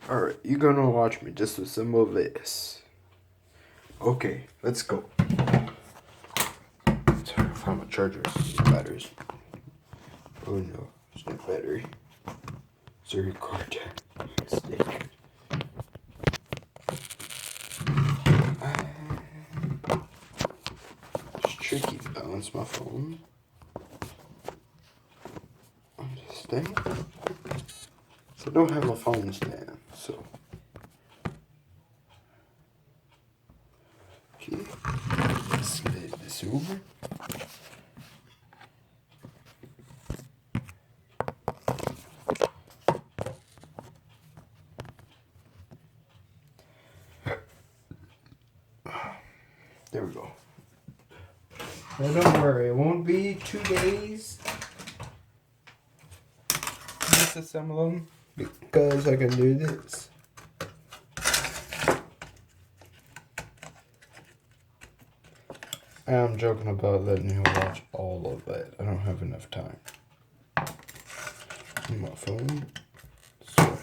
Alright, you're gonna watch me disassemble this. Okay, let's go. Sorry, I found my charger. Batteries. Oh no, it's no battery. It's a record stick. It's tricky to balance my phone on this thing. So I don't have a phone stand, so. Okay, slide this over. There we go. Now don't worry, it won't be 2 days to disassemble them because I can do this. I'm joking about letting you watch all of it. I don't have enough time. My phone. So,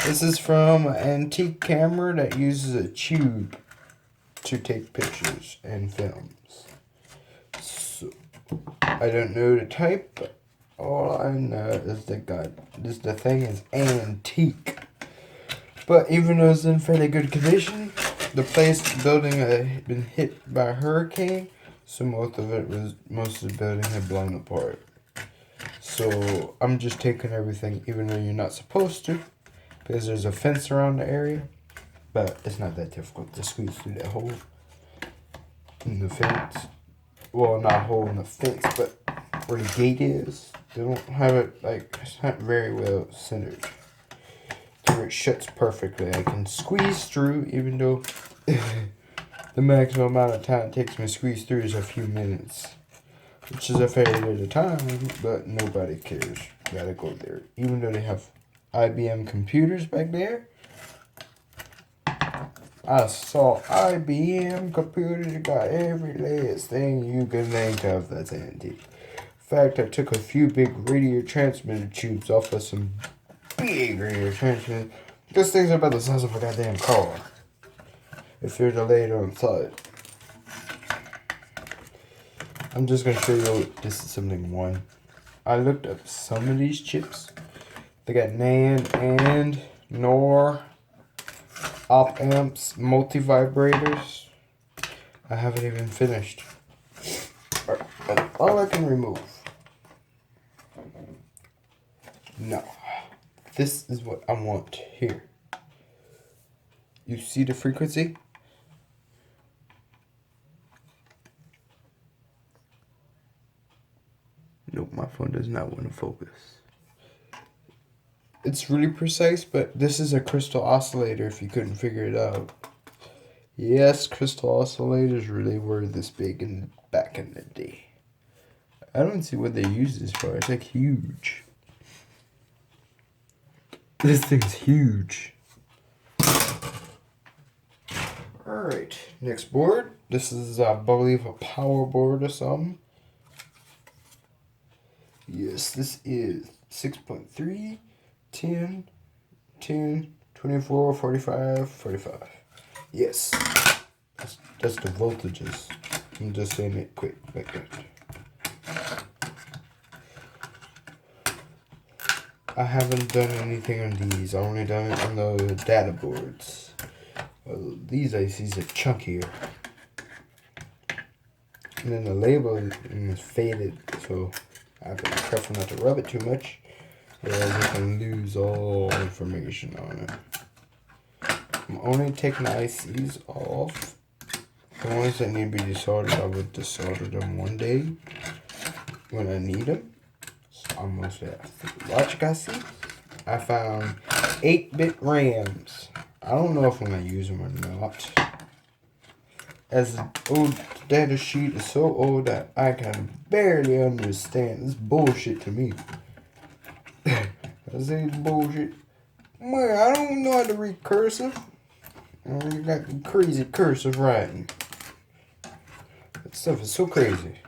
this is from an antique camera that uses a tube to take pictures and films. So, I don't know the type, but all I know is the thing is antique. But even though it's in fairly good condition, the building had been hit by a hurricane, so most of the building had blown apart. So I'm just taking everything, even though you're not supposed to, because there's a fence around the area. But it's not that difficult to squeeze through that hole in the fence. Well, not a hole in the fence, but where the gate is. They don't have it, it's not very well centered. Where it shuts perfectly. I can squeeze through, even though the maximum amount of time it takes me to squeeze through is a few minutes. Which is a fair bit of time, but nobody cares. Gotta go there. Even though they have IBM computers back there. I saw IBM computers that got every last thing you can think of that's antique. In fact, I took a few big radio transmitter tubes off of some big radio transmitter. This thing's about the size of a goddamn car. If you're delayed on side. I'm just gonna show you disassembling one. I looked up some of these chips. They got NAND and NOR, op amps, multi-vibrators. I haven't even finished. All I can remove. No. This is what I want here. You see the frequency? Nope, my phone does not want to focus. It's really precise, but this is a crystal oscillator if you couldn't figure it out. Yes, crystal oscillators really were this big back in the day. I don't see what they use this for. It's like huge. This thing's huge. Alright, next board. This is, I believe, a power board or something. Yes, this is 6.3, 10, 10, 24, 45, 45. Yes. That's the voltages. I'm just saying it quick like that. I haven't done anything on these. I only done it on the data boards. Well, these ICs are chunkier. And then the label is faded, so I have to be careful not to rub it too much. Otherwise you can lose all information on it. I'm only taking the ICs off. The ones that need to be desoldered, I would desolder them one day when I need them. So I'm mostly at logic IC. I found 8-bit RAMs. I don't know if I'm going to use them or not. As the old data sheet is so old that I can barely understand. It's bullshit to me. I say it's bullshit. Man, I don't know how to read cursive. You got crazy cursive writing. That stuff is so crazy.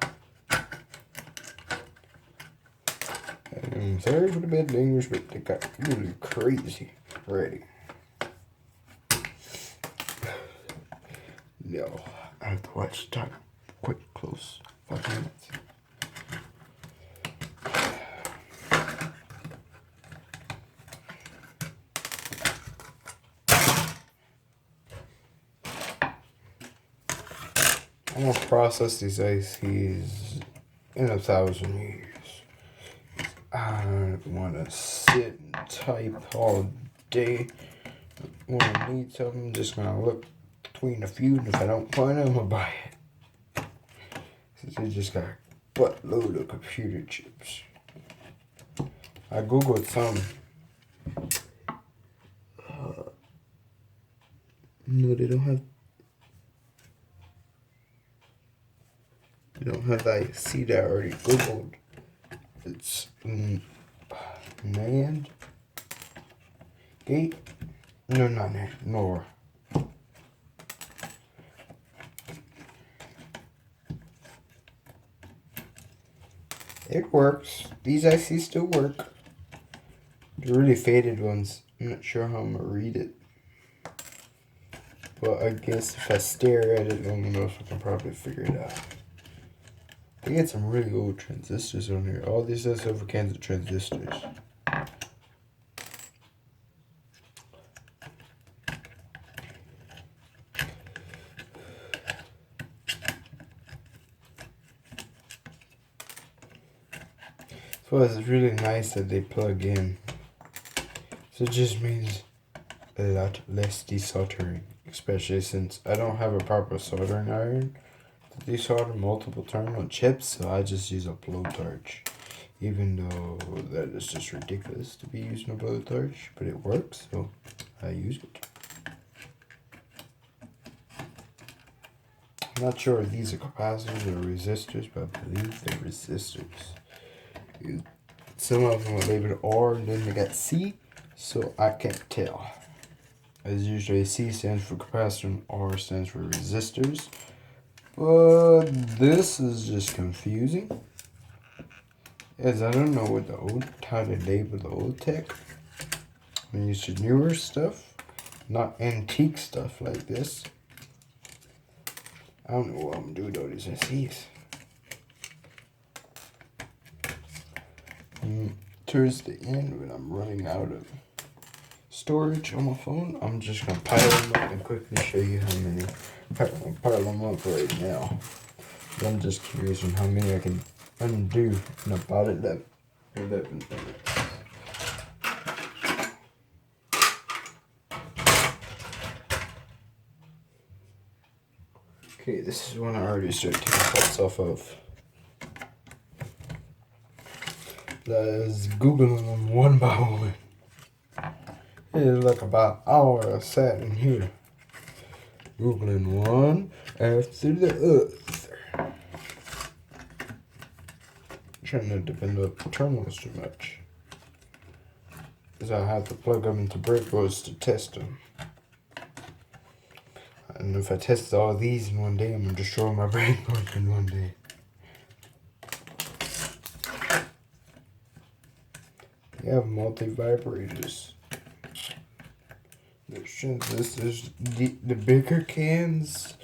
I'm sorry for the bad English, but they got really crazy writing. No, I have to watch time. Quick, close. 5 minutes. I'm gonna process these ICs in 1,000 years. I don't want to sit and type all day. When I need something, I'm just gonna look between a few, and if I don't find it, I'm gonna buy it. Since they just got a buttload of computer chips. I googled some. No, they don't have. They don't have the IC that I already googled. It's NAND gate. No, not NAND. NOR. It works. These ICs still work. The really faded ones, I'm not sure how I'm gonna read it. But I guess if I stare at it long enough, I can probably figure it out. They get some really old transistors on here. All these are silver cans of transistors. So it's really nice that they plug in. So it just means a lot less desoldering, especially since I don't have a proper soldering iron to desolder multiple terminal chips, so I just use a blowtorch. Even though that is just ridiculous to be using a blowtorch, but it works, so I use it. I'm not sure if these are capacitors or resistors, but I believe they're resistors. Some of them are labeled R and then they got C, so I can't tell. As usually, C stands for capacitor and R stands for resistors. But this is just confusing, as I don't know what how to label the old tech. I use the newer stuff, not antique stuff like this. I don't know what I'm doing with all these ICs. Towards the end, when I'm running out of storage on my phone, I'm just gonna pile them up and quickly show you how many. Pile them up right now. I'm just curious on how many I can undo in about 11 minutes. Okay, this is one I already started taking parts off of. Let's Google them one by one. It's like about an hour I sat in here Googling one after the other. Trying not to depend on the terminals too much, because I have to plug them into breadboards to test them. And if I test all these in one day, I'm going to destroy my breadboards in one day. They have multi-vibrators. There's transistors. The bigger cans,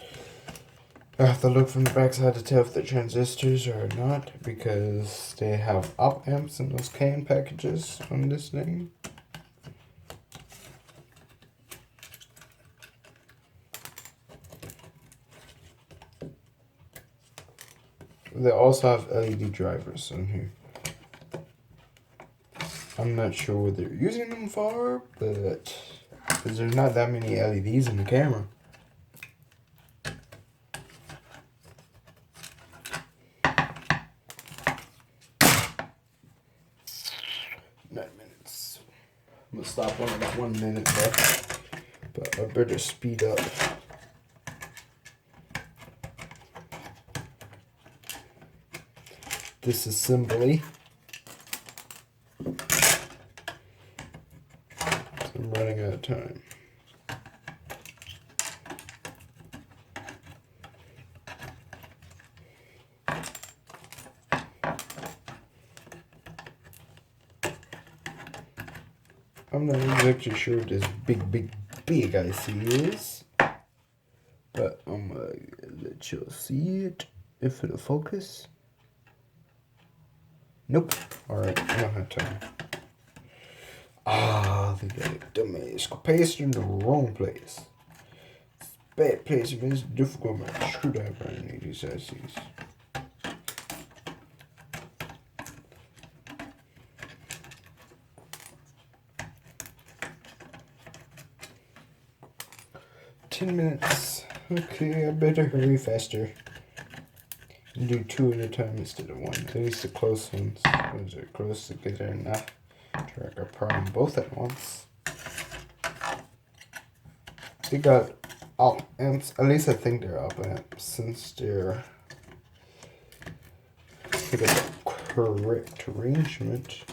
I have to look from the backside to tell if they're transistors or not, because they have op amps in those can packages on this thing. They also have LED drivers on here. I'm not sure what they're using them for, but because there's not that many LEDs in the camera. I'm gonna stop when I got 1 minute left, but I better speed up. Disassembly. I'm running out of time. I'm not exactly sure what this big IC is, But I'm gonna let y'all see it if it'll focus. Nope. Alright, I don't have time. Ah, they got it. Dumbass. Placed in the wrong place. Bad placement is difficult, man. Screwdriver and need these ICs. $10. Okay, I better hurry faster. And do 2 at a time instead of 1. At least the close ones. Those are close together enough to wreck a problem both at once. They got op amps. At least I think they're op amps since they got the correct arrangement.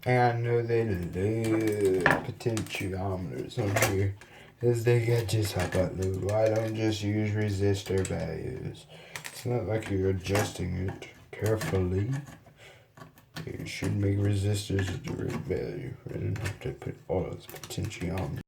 And I know they love potentiometers on here, as they got just how about loop. Why don't just use resistor values? It's not like you're adjusting it carefully. You should make resistors a direct value rather than have to put all those potentiometers.